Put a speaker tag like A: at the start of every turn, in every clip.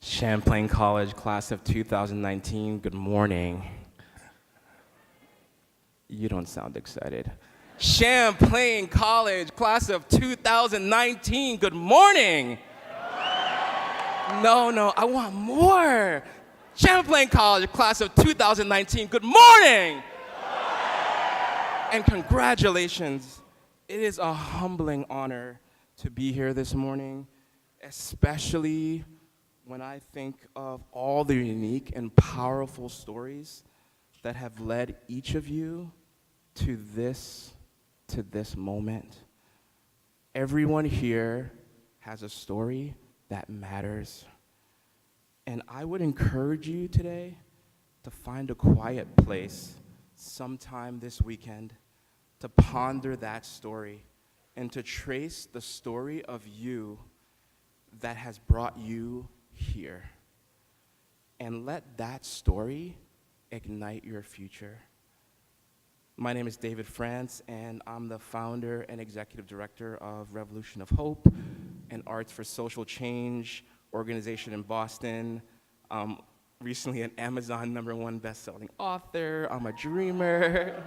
A: Champlain College, class of 2019, good morning. You don't sound excited. Champlain College, class of 2019, good morning. No, I want more. Champlain College, class of 2019, good morning. And congratulations. It is a humbling honor to be here this morning, especially when I think of all the unique and powerful stories that have led each of you to this moment. Everyone here has a story that matters. And I would encourage you today to find a quiet place sometime this weekend to ponder that story and to trace the story of you that has brought you here. And let that story ignite your future. My name is David France, and I'm the founder and executive director of Revolution of Hope, an arts for social change organization in Boston. Recently an Amazon #1 best-selling author. I'm a dreamer.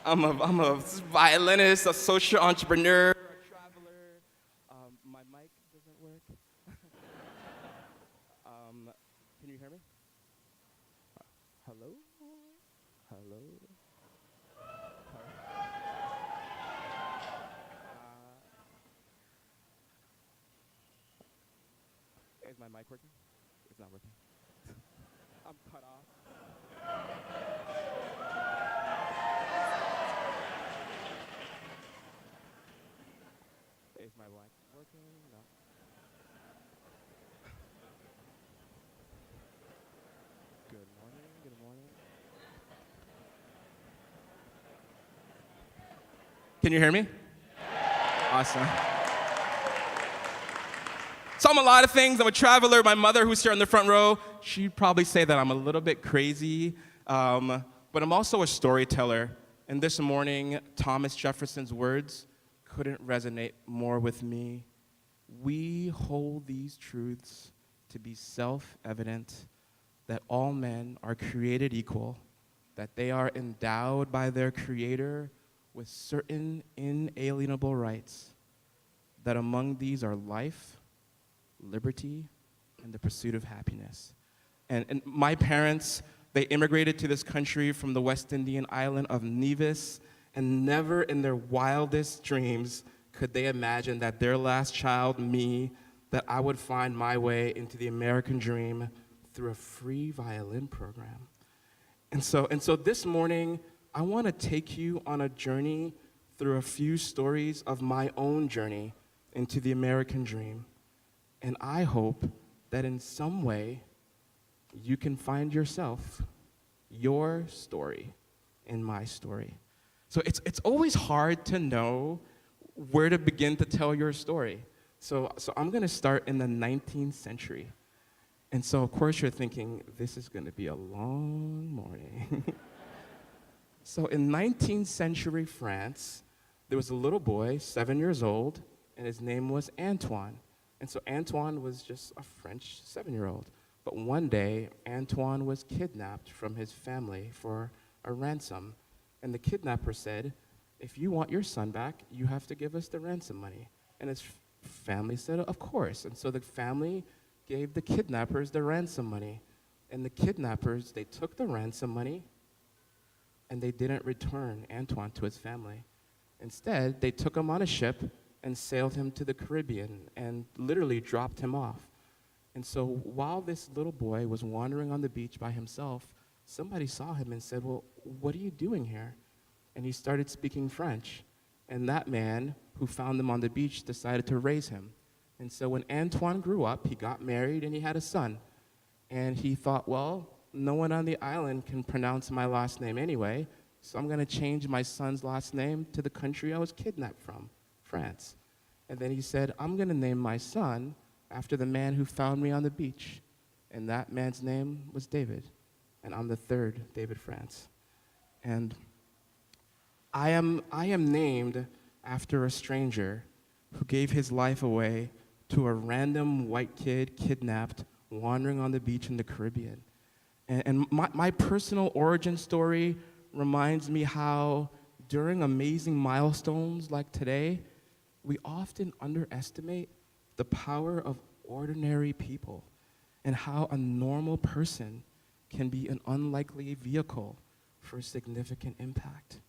A: I'm a violinist, a social entrepreneur, a traveler. My mic doesn't work. Can you hear me? Hello? Hello? Is my mic working? It's not working. I'm cut off. Is my mic working? No. Good morning, good morning. Can you hear me? Awesome. So I'm a lot of things. I'm a traveler. My mother, who's here in the front row, she'd probably say that I'm a little bit crazy. But I'm also a storyteller. And this morning, Thomas Jefferson's words couldn't resonate more with me. We hold these truths to be self-evident, that all men are created equal, that they are endowed by their Creator with certain inalienable rights, that among these are life, liberty, and the pursuit of happiness. And my parents, they immigrated to this country from the West Indian island of Nevis, and never in their wildest dreams could they imagine that their last child, me, that I would find my way into the American dream through a free violin program. And so this morning, I want to take you on a journey through a few stories of my own journey into the American dream. And I hope that in some way, you can find yourself, your story, in my story. So it's always hard to know where to begin to tell your story. So I'm going to start in the 19th century. And so, of course, you're thinking, this is going to be a long morning. So in 19th century France, there was a little boy, 7 years old, and his name was Antoine. And so Antoine was just a French 7-year-old. But one day, Antoine was kidnapped from his family for a ransom. And the kidnapper said, if you want your son back, you have to give us the ransom money. And his family said, of course. And so the family gave the kidnappers the ransom money. And the kidnappers, they took the ransom money, and they didn't return Antoine to his family. Instead, they took him on a ship and sailed him to the Caribbean and literally dropped him off. And so while this little boy was wandering on the beach by himself, somebody saw him and said, well, what are you doing here? And he started speaking French. And that man who found him on the beach decided to raise him. And so when Antoine grew up, he got married and he had a son. And he thought, well, no one on the island can pronounce my last name anyway, so I'm going to change my son's last name to the country I was kidnapped from, France. And then he said, I'm going to name my son after the man who found me on the beach. And that man's name was David. And I'm the third David France. And I am named after a stranger who gave his life away to a random white kid kidnapped wandering on the beach in the Caribbean. And my personal origin story reminds me how during amazing milestones like today, we often underestimate the power of ordinary people and how a normal person can be an unlikely vehicle for significant impact.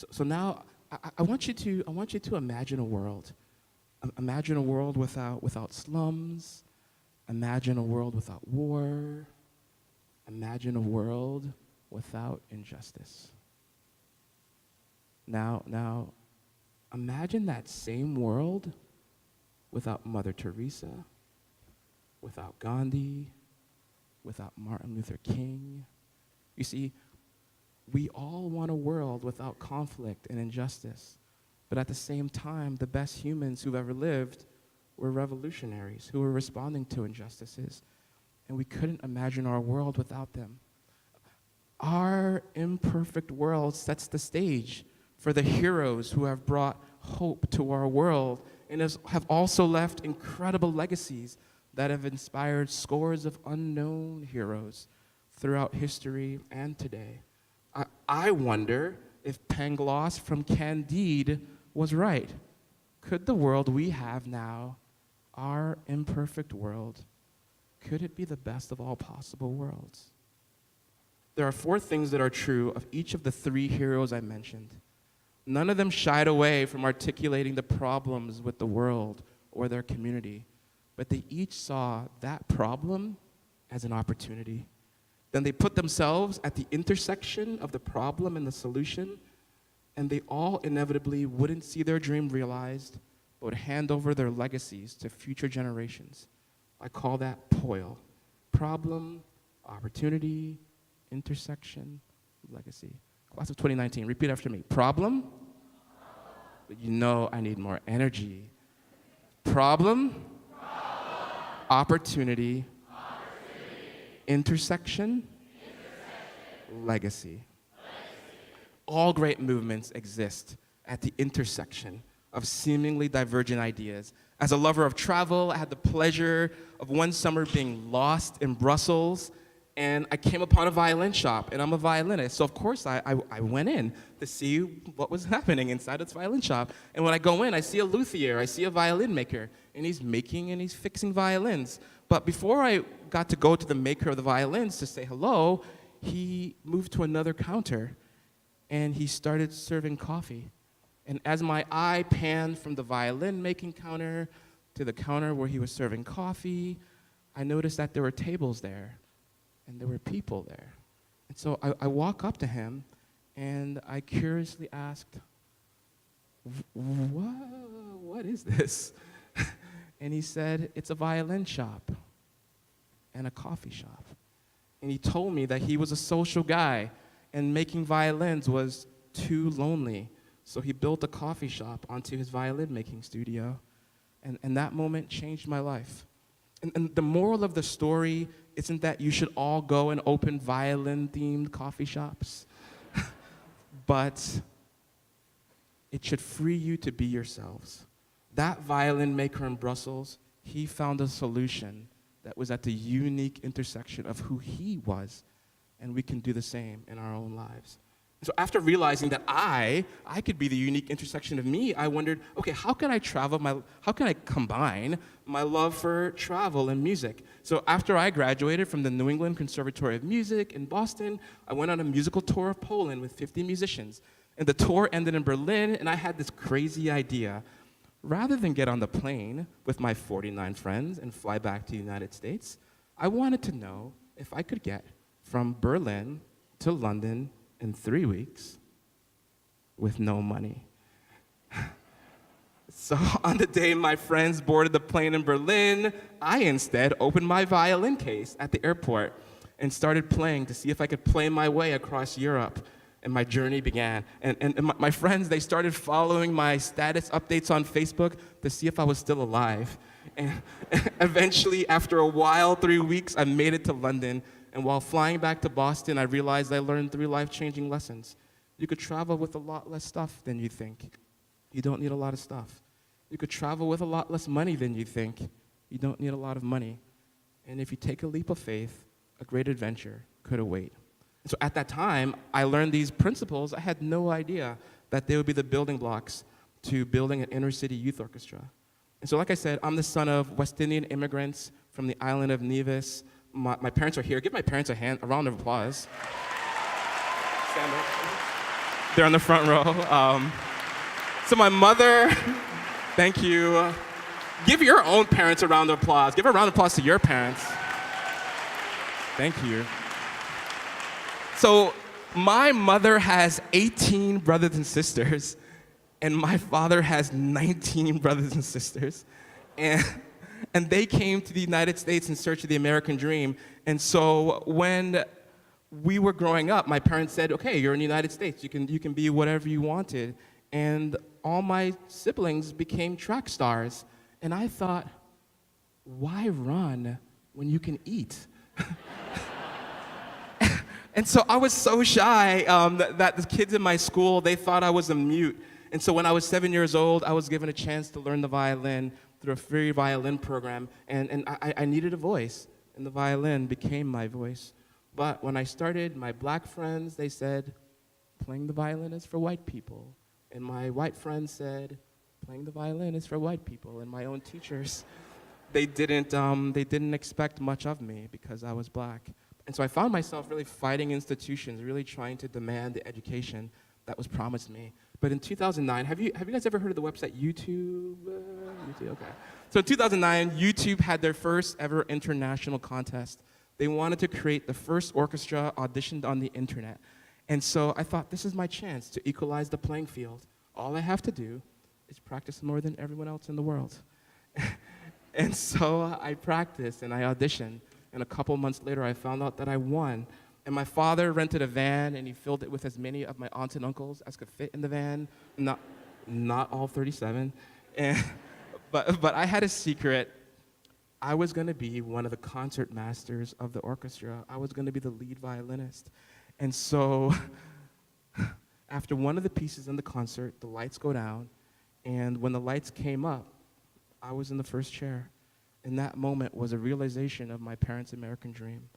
A: So now I want you to imagine a world. Imagine a world without slums. Imagine a world without war. Imagine a world without injustice. Now, imagine that same world without Mother Teresa, without Gandhi, without Martin Luther King. You see, we all want a world without conflict and injustice, but at the same time, the best humans who've ever lived were revolutionaries who were responding to injustices, and we couldn't imagine our world without them. Our imperfect world sets the stage for the heroes who have brought hope to our world and have also left incredible legacies that have inspired scores of unknown heroes throughout history and today. I wonder if Pangloss from Candide was right. Could the world we have now, our imperfect world, could it be the best of all possible worlds? There are 4 things that are true of each of the 3 heroes I mentioned. None of them shied away from articulating the problems with the world or their community, but they each saw that problem as an opportunity. Then they put themselves at the intersection of the problem and the solution, and they all inevitably wouldn't see their dream realized, but would hand over their legacies to future generations. I call that POIL. Problem, opportunity, intersection, legacy. Class of 2019, repeat after me. Problem, but you know I need more energy. Problem, opportunity, intersection, legacy. All great movements exist at the intersection of seemingly divergent ideas. As a lover of travel, I had the pleasure of one summer being lost in Brussels, and I came upon a violin shop, and I'm a violinist, so of course I went in to see what was happening inside this violin shop. And when I go in, I see a luthier, I see a violin maker, and he's fixing violins. But before I got to go to the maker of the violins to say hello, he moved to another counter, and he started serving coffee. And as my eye panned from the violin-making counter to the counter where he was serving coffee, I noticed that there were tables there, and there were people there. And so I walk up to him, and I curiously asked, what is this? And he said, it's a violin shop and a coffee shop. And he told me that he was a social guy, and making violins was too lonely. So he built a coffee shop onto his violin-making studio. And that moment changed my life. And the moral of the story isn't that you should all go and open violin-themed coffee shops, but it should free you to be yourselves. That violin maker in Brussels, he found a solution that was at the unique intersection of who he was, and we can do the same in our own lives. So after realizing that I could be the unique intersection of me, I wondered, okay, how can I combine my love for travel and music? So after I graduated from the New England Conservatory of Music in Boston, I went on a musical tour of Poland with 50 musicians. And the tour ended in Berlin, and I had this crazy idea. Rather than get on the plane with my 49 friends and fly back to the United States, I wanted to know if I could get from Berlin to London in 3 weeks with no money. So on the day my friends boarded the plane in Berlin, I instead opened my violin case at the airport and started playing to see if I could play my way across Europe. And my journey began. And my friends, they started following my status updates on Facebook to see if I was still alive. And eventually, after a while, 3 weeks, I made it to London. And while flying back to Boston, I realized I learned 3 life-changing lessons. You could travel with a lot less stuff than you think. You don't need a lot of stuff. You could travel with a lot less money than you think. You don't need a lot of money. and if you take a leap of faith, a great adventure could await. And so at that time, I learned these principles. I had no idea that they would be the building blocks to building an inner city youth orchestra. And so like I said, I'm the son of West Indian immigrants from the island of Nevis. My parents are here. Give my parents a round of applause. Stand up. They're on the front row. So my mother, thank you. Give your own parents a round of applause. Give a round of applause to your parents. Thank you. So my mother has 18 brothers and sisters, and my father has 19 brothers and sisters. And they came to the United States in search of the American dream. And so when we were growing up, my parents said, okay, you're in the United States. You can be whatever you wanted. And all my siblings became track stars. And I thought, why run when you can eat? And so I was so shy that the kids in my school, they thought I was a mute. And so when I was 7 years old, I was given a chance to learn the violin through a free violin program. And I needed a voice, and the violin became my voice. But when I started, my black friends, they said, playing the violin is for white people. And my white friends said, playing the violin is for white people. And my own teachers, they didn't expect much of me because I was black. And so I found myself really fighting institutions, really trying to demand the education that was promised me. But in 2009, have you guys ever heard of the website YouTube? YouTube, okay. So in 2009, YouTube had their first ever international contest. They wanted to create the first orchestra auditioned on the internet. And so I thought, this is my chance to equalize the playing field. All I have to do is practice more than everyone else in the world. And so I practiced and I auditioned. And a couple months later, I found out that I won. And my father rented a van, and he filled it with as many of my aunts and uncles as could fit in the van. Not all 37. But I had a secret. I was going to be one of the concert masters of the orchestra. I was going to be the lead violinist. And so after one of the pieces in the concert, the lights go down. And when the lights came up, I was in the first chair. And that moment was a realization of my parents' American dream.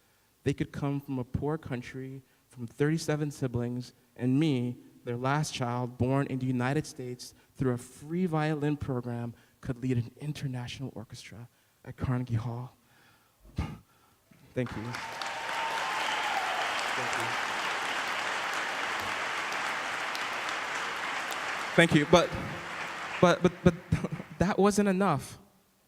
A: They could come from a poor country, from 37 siblings, and me, their last child, born in the United States, through a free violin program, could lead an international orchestra at Carnegie Hall. Thank you. Thank you. But that wasn't enough.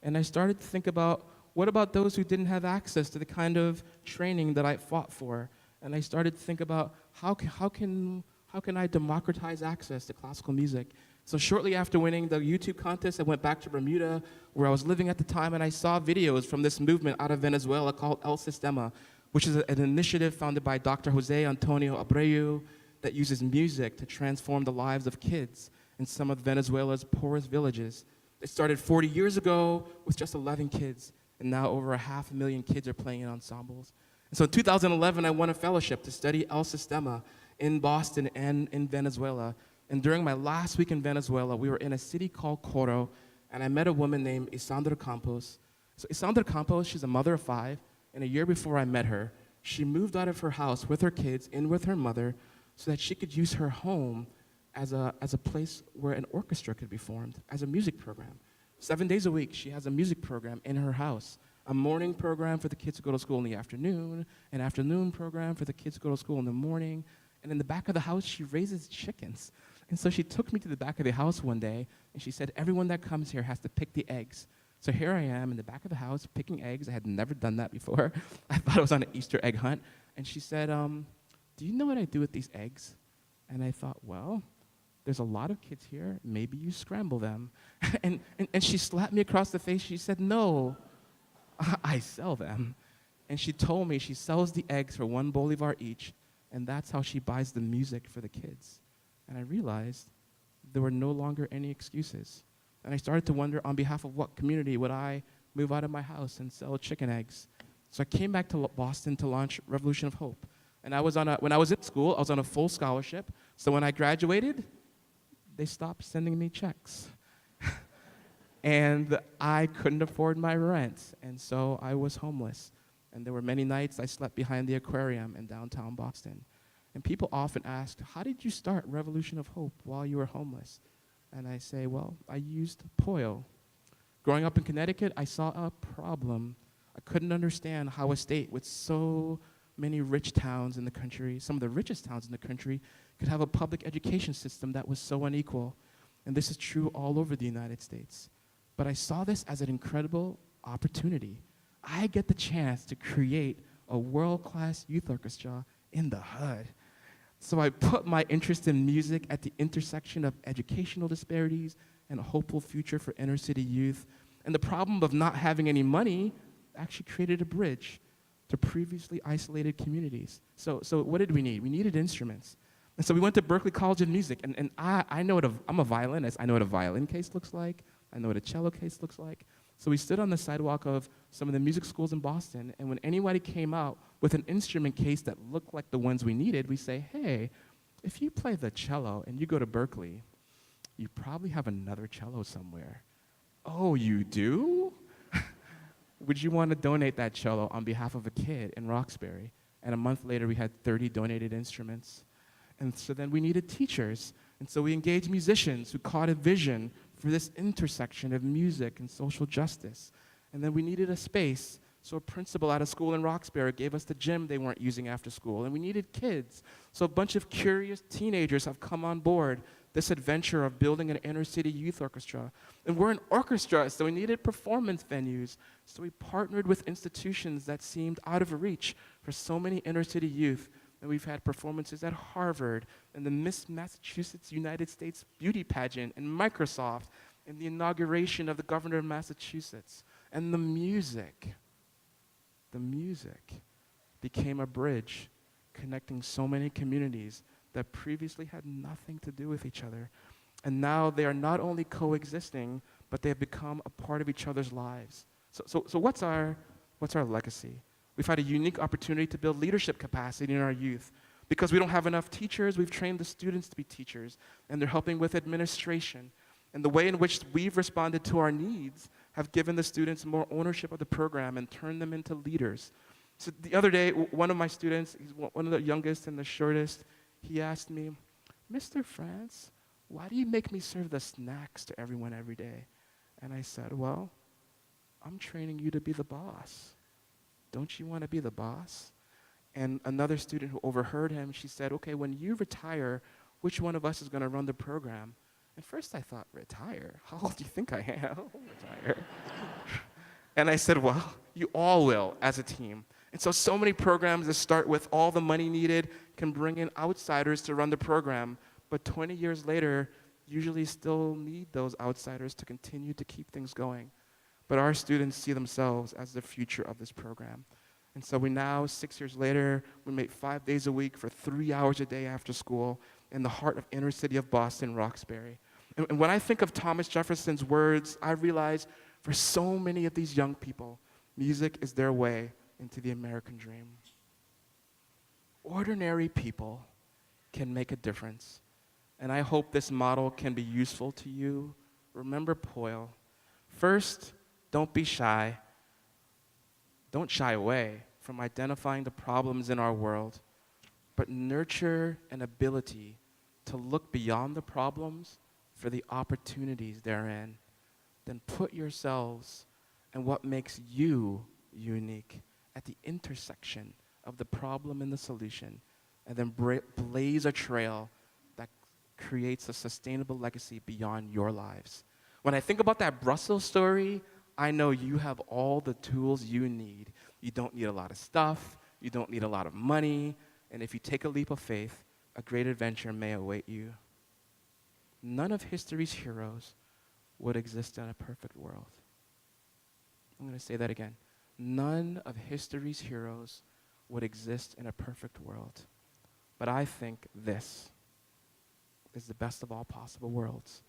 A: And I started to think about, what about those who didn't have access to the kind of training that I fought for? And I started to think about, how can I democratize access to classical music? So shortly after winning the YouTube contest, I went back to Bermuda, where I was living at the time, and I saw videos from this movement out of Venezuela called El Sistema, which is an initiative founded by Dr. Jose Antonio Abreu that uses music to transform the lives of kids in some of Venezuela's poorest villages. It started 40 years ago with just 11 kids, and now over 500,000 kids are playing in ensembles. And so in 2011, I won a fellowship to study El Sistema in Boston and in Venezuela. And during my last week in Venezuela, we were in a city called Coro, and I met a woman named Isandra Campos. So Isandra Campos, she's a mother of 5, and a year before I met her, she moved out of her house with her kids, in with her mother, so that she could use her home as a place where an orchestra could be formed, as a music program. 7 days a week, she has a music program in her house, a morning program for the kids to go to school in the afternoon, an afternoon program for the kids to go to school in the morning, and in the back of the house, she raises chickens. And so she took me to the back of the house one day, and she said, everyone that comes here has to pick the eggs. So here I am in the back of the house picking eggs. I had never done that before. I thought I was on an Easter egg hunt. And she said, do you know what I do with these eggs? And I thought, well, there's a lot of kids here. Maybe you scramble them. and she slapped me across the face. She said, no, I sell them. And she told me she sells the eggs for $1 each, and that's how she buys the music for the kids. And I realized there were no longer any excuses. And I started to wonder, on behalf of what community would I move out of my house and sell chicken eggs? So I came back to Boston to launch Revolution of Hope. And when I was in school, I was on a full scholarship. So when I graduated, they stopped sending me checks. And I couldn't afford my rent, and so I was homeless. And there were many nights I slept behind the aquarium in downtown Boston. And people often ask, how did you start Revolution of Hope while you were homeless? And I say, well, I used POIL. Growing up in Connecticut, I saw a problem. I couldn't understand how a state with so many rich towns in the country, some of the richest towns in the country, could have a public education system that was so unequal. And this is true all over the United States. But I saw this as an incredible opportunity. I get the chance to create a world-class youth orchestra in the hood. So I put my interest in music at the intersection of educational disparities and a hopeful future for inner city youth. And the problem of not having any money actually created a bridge to previously isolated communities. So what did we need? We needed instruments. And so we went to Berklee College of Music, and I know I'm a violinist. I know what a violin case looks like. I know what a cello case looks like. So we stood on the sidewalk of some of the music schools in Boston, and when anybody came out with an instrument case that looked like the ones we needed, we say, hey, if you play the cello and you go to Berklee, you probably have another cello somewhere. Oh, you do? Would you want to donate that cello on behalf of a kid in Roxbury? And a month later, we had 30 donated instruments. And so then we needed teachers. And so we engaged musicians who caught a vision for this intersection of music and social justice. And then we needed a space. So a principal at a school in Roxbury gave us the gym they weren't using after school. And we needed kids. So a bunch of curious teenagers have come on board this adventure of building an inner city youth orchestra. And we're an orchestra, so we needed performance venues. So we partnered with institutions that seemed out of reach for so many inner city youth. And we've had performances at Harvard, and the Miss Massachusetts United States beauty pageant, and Microsoft, and the inauguration of the governor of Massachusetts. And the music became a bridge connecting so many communities that previously had nothing to do with each other. And now they are not only coexisting, but they have become a part of each other's lives. So what's our legacy? We've had a unique opportunity to build leadership capacity in our youth. Because we don't have enough teachers, we've trained the students to be teachers, and they're helping with administration. And the way in which we've responded to our needs have given the students more ownership of the program and turned them into leaders. So the other day, one of my students, he's one of the youngest and the shortest, he asked me, Mr. France, why do you make me serve the snacks to everyone every day? And I said, well, I'm training you to be the boss. Don't you want to be the boss? And another student who overheard him, she said, okay, when you retire, which one of us is going to run the program? And first I thought, retire? How old do you think I am? Retire. And I said, well, you all will as a team. And so many programs that start with all the money needed can bring in outsiders to run the program. But 20 years later, usually still need those outsiders to continue to keep things going. But our students see themselves as the future of this program. And so we now, 6 years later, we meet 5 days a week for 3 hours a day after school in the heart of inner city of Boston, Roxbury. And when I think of Thomas Jefferson's words, I realize for so many of these young people, music is their way into the American dream. Ordinary people can make a difference. And I hope this model can be useful to you. Remember POIL. First, don't be shy. Don't shy away from identifying the problems in our world, but nurture an ability to look beyond the problems for the opportunities therein. Then put yourselves and what makes you unique at the intersection of the problem and the solution, and then blaze a trail that creates a sustainable legacy beyond your lives. When I think about that Brussels story, I know you have all the tools you need. You don't need a lot of stuff. You don't need a lot of money. And if you take a leap of faith, a great adventure may await you. None of history's heroes would exist in a perfect world. I'm going to say that again. None of history's heroes would exist in a perfect world. But I think this is the best of all possible worlds.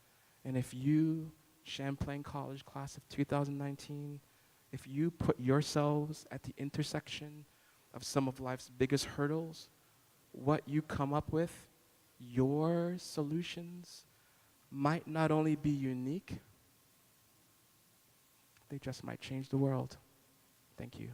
A: And if you, Champlain College class of 2019, if you put yourselves at the intersection of some of life's biggest hurdles, what you come up with, your solutions, might not only be unique, they just might change the world. Thank you.